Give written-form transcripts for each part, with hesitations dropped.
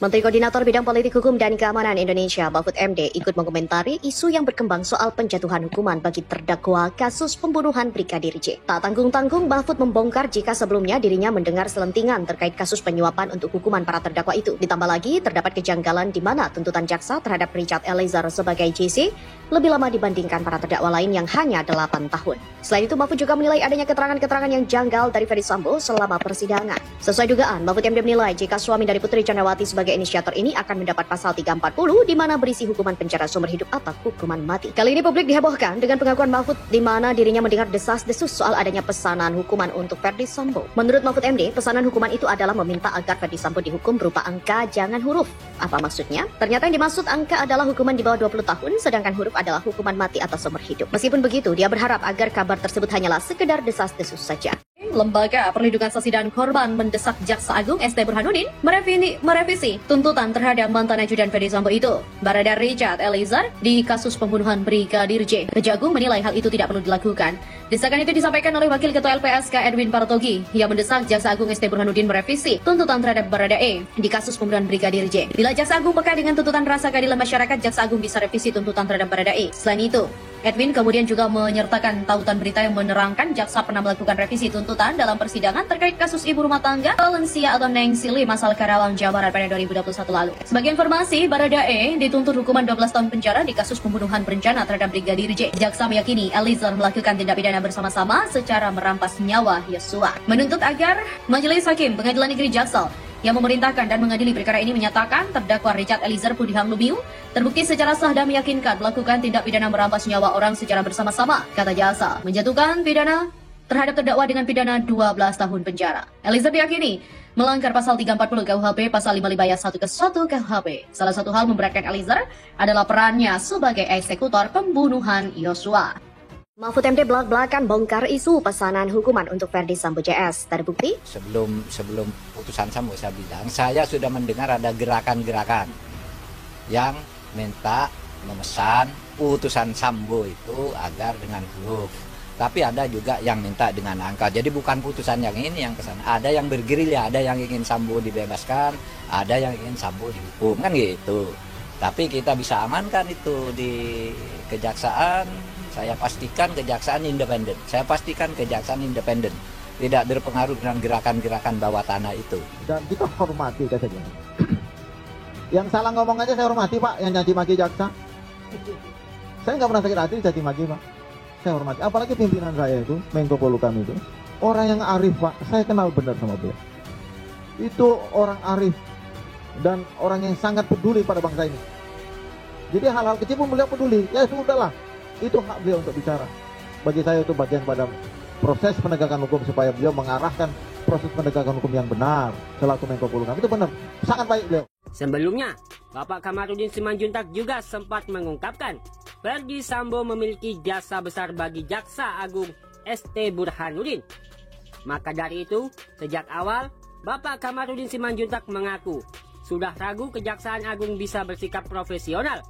Menteri Koordinator Bidang Politik Hukum dan Keamanan Indonesia, Mahfud MD, ikut mengomentari isu yang berkembang soal penjatuhan hukuman bagi terdakwa kasus pembunuhan Brigadir J. Tak tanggung-tanggung, Mahfud membongkar jika sebelumnya dirinya mendengar selentingan terkait kasus penyuapan untuk hukuman para terdakwa itu. Ditambah lagi, terdapat kejanggalan di mana tuntutan jaksa terhadap Richard Eliezer sebagai JC lebih lama dibandingkan para terdakwa lain yang hanya 8 tahun. Selain itu, Mahfud juga menilai adanya keterangan-keterangan yang janggal dari Ferdy Sambo selama persidangan. Sesuai dugaan, Mahfud MD menilai jika suami dari Putri Candrawati sebagai inisiator ini akan mendapat pasal 340 di mana berisi hukuman penjara seumur hidup atau hukuman mati. Kali ini publik dihebohkan dengan pengakuan Mahfud di mana dirinya mendengar desas-desus soal adanya pesanan hukuman untuk Ferdy Sambo. Menurut Mahfud MD, pesanan hukuman itu adalah meminta agar Ferdy Sambo dihukum berupa angka, jangan huruf. Apa maksudnya? Ternyata yang dimaksud angka adalah hukuman di bawah 20 tahun, sedangkan huruf adalah hukuman mati atau seumur hidup. Meskipun begitu, dia berharap agar kabar tersebut hanyalah sekedar desas-desus saja. Lembaga Perlindungan Saksi dan Korban mendesak Jaksa Agung ST Burhanuddin merevisi tuntutan terhadap mantan ajudan Ferdy Sambo itu, Barada Richard Eliezer, di kasus pembunuhan Brigadir J. Kejagung menilai hal itu tidak perlu dilakukan. Desakan itu disampaikan oleh Wakil Ketua LPSK Edwin Partogi yang mendesak Jaksa Agung ST Burhanuddin merevisi tuntutan terhadap Barada E di kasus pembunuhan Brigadir J. Bila Jaksa Agung peka dengan tuntutan rasa keadilan masyarakat, Jaksa Agung bisa revisi tuntutan terhadap Barada E. Selain itu, Edwin kemudian juga menyertakan tautan berita yang menerangkan jaksa pernah melakukan revisi tuntutan dalam persidangan terkait kasus ibu rumah tangga Valencia atau Neng Sili Masal Karawang, Jawa Barat pada 2021 lalu. Sebagai informasi, Barada E dituntut hukuman 12 tahun penjara di kasus pembunuhan berencana terhadap Brigadir J. Jaksa meyakini Eliezer melakukan tindak pidana bersama-sama secara merampas nyawa Yosua. Menuntut agar Majelis Hakim Pengadilan Negeri Jaksel yang memerintahkan dan mengadili perkara ini menyatakan terdakwa Richard Eliezer Pudihang Lumiu terbukti secara sah dan meyakinkan melakukan tindak pidana merampas nyawa orang secara bersama-sama. Kata jaksa, menjatuhkan pidana terhadap terdakwa dengan pidana 12 tahun penjara. Eliezer diyakini melanggar pasal 340 KUHP, pasal 55 ayat 1 ke 1 KUHP. Salah satu hal memberatkan Eliezer adalah perannya sebagai eksekutor pembunuhan Yosua. Mahfud MD belak-belakan bongkar isu pesanan hukuman untuk Ferdy Sambo JS. Terbukti? Sebelum putusan Sambo saya bilang, saya sudah mendengar ada gerakan-gerakan yang minta memesan putusan Sambo itu agar dengan huruf. Tapi ada juga yang minta dengan angka. Jadi bukan putusan yang ini yang kesana. Ada yang bergerilya, ada yang ingin Sambo dibebaskan, ada yang ingin Sambo dihukum, kan gitu. Tapi kita bisa amankan itu di kejaksaan. Saya pastikan kejaksaan independen. Tidak berpengaruh dengan gerakan-gerakan bawah tanah itu. Dan kita hormati katanya. Yang salah ngomong aja saya hormati, Pak. Yang nyaci maki jaksa, saya nggak pernah sakit hati caci maki, Pak. Saya hormati. Apalagi pimpinan saya itu, Menko Polhukam itu, orang yang arif, Pak. Saya kenal benar sama beliau. Itu orang arif dan orang yang sangat peduli pada bangsa ini. Jadi hal-hal kecil pun beliau peduli. Ya sudahlah. Itu hak beliau untuk bicara. Bagi saya itu bagian pada proses penegakan hukum supaya beliau mengarahkan proses penegakan hukum yang benar selaku Menko Polhukam. Itu benar, sangat baik beliau. Sebelumnya, Bapak Kamarudin Simanjuntak juga sempat mengungkapkan Ferdy Sambo memiliki jasa besar bagi Jaksa Agung ST Burhanuddin. Maka dari itu, sejak awal Bapak Kamarudin Simanjuntak mengaku sudah ragu Kejaksaan Agung bisa bersikap profesional.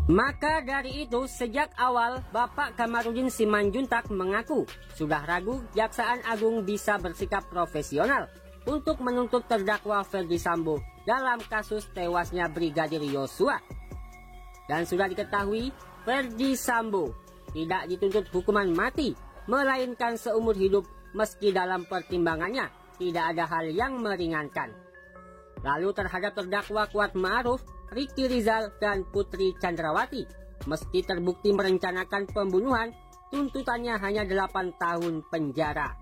Maka dari itu, sejak awal Bapak Kamarudin Simanjuntak mengaku sudah ragu Kejaksaan Agung bisa bersikap profesional untuk menuntut terdakwa Ferdy Sambo dalam kasus tewasnya Brigadir Yosua. Dan sudah diketahui, Ferdy Sambo tidak dituntut hukuman mati, melainkan seumur hidup meski dalam pertimbangannya tidak ada hal yang meringankan. Lalu terhadap terdakwa Kuat Ma'ruf, Ricky Rizal, dan Putri Candrawati, meski terbukti merencanakan pembunuhan, tuntutannya hanya 8 tahun penjara.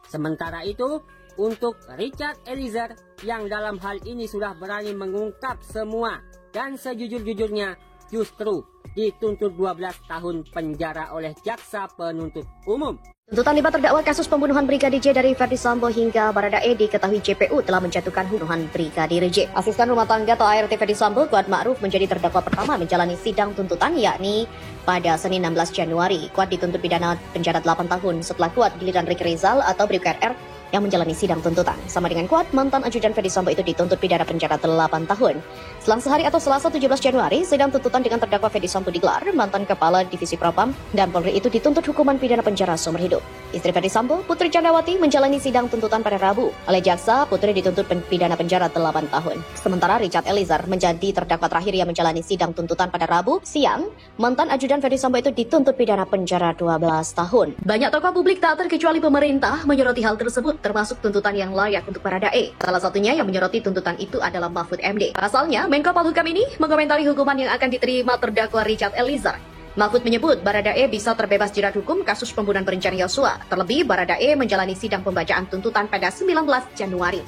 Sementara itu, untuk Richard Eliezer yang dalam hal ini sudah berani mengungkap semua dan sejujur-jujurnya, justru dituntut 12 tahun penjara oleh jaksa penuntut umum. Tuntutan 5 terdakwa kasus pembunuhan Brigadir J dari Ferdy Sambo hingga Barada E diketahui JPU telah menjatuhkan pembunuhan Brigadir J. Asisten rumah tangga atau ART Ferdy Sambo, Kuat Ma'ruf, menjadi terdakwa pertama menjalani sidang tuntutan, yakni pada Senin 16 Januari. Kuat dituntut pidana penjara 8 tahun setelah Kuat giliran Ricky Rizal atau Brigadier R yang menjalani sidang tuntutan. Sama dengan kuat, mantan ajudan Ferdi Sambo itu dituntut pidana penjara 8 tahun. Selang sehari atau Selasa 17 Januari, sidang tuntutan dengan terdakwa Ferdi Sambo digelar. Mantan Kepala Divisi Propam dan Polri itu dituntut hukuman pidana penjara seumur hidup. Istri Ferdi Sambo, Putri Candrawati, menjalani sidang tuntutan pada Rabu. Oleh jaksa, Putri dituntut pidana penjara 8 tahun. Sementara Richard Eliezer menjadi terdakwa terakhir yang menjalani sidang tuntutan pada Rabu siang. Mantan ajudan Ferdi Sambo itu dituntut pidana penjara 12 tahun. Banyak tokoh publik tak terkecuali pemerintah menyoroti hal tersebut, termasuk tuntutan yang layak untuk Baradae. Salah satunya yang menyoroti tuntutan itu adalah Mahfud MD. Pasalnya, Menko Polhukam ini mengomentari hukuman yang akan diterima terdakwa Richard Eliezer. Mahfud menyebut Baradae bisa terbebas jerat hukum kasus pembunuhan berencana Yosua. Terlebih, Baradae menjalani sidang pembacaan tuntutan pada 19 Januari.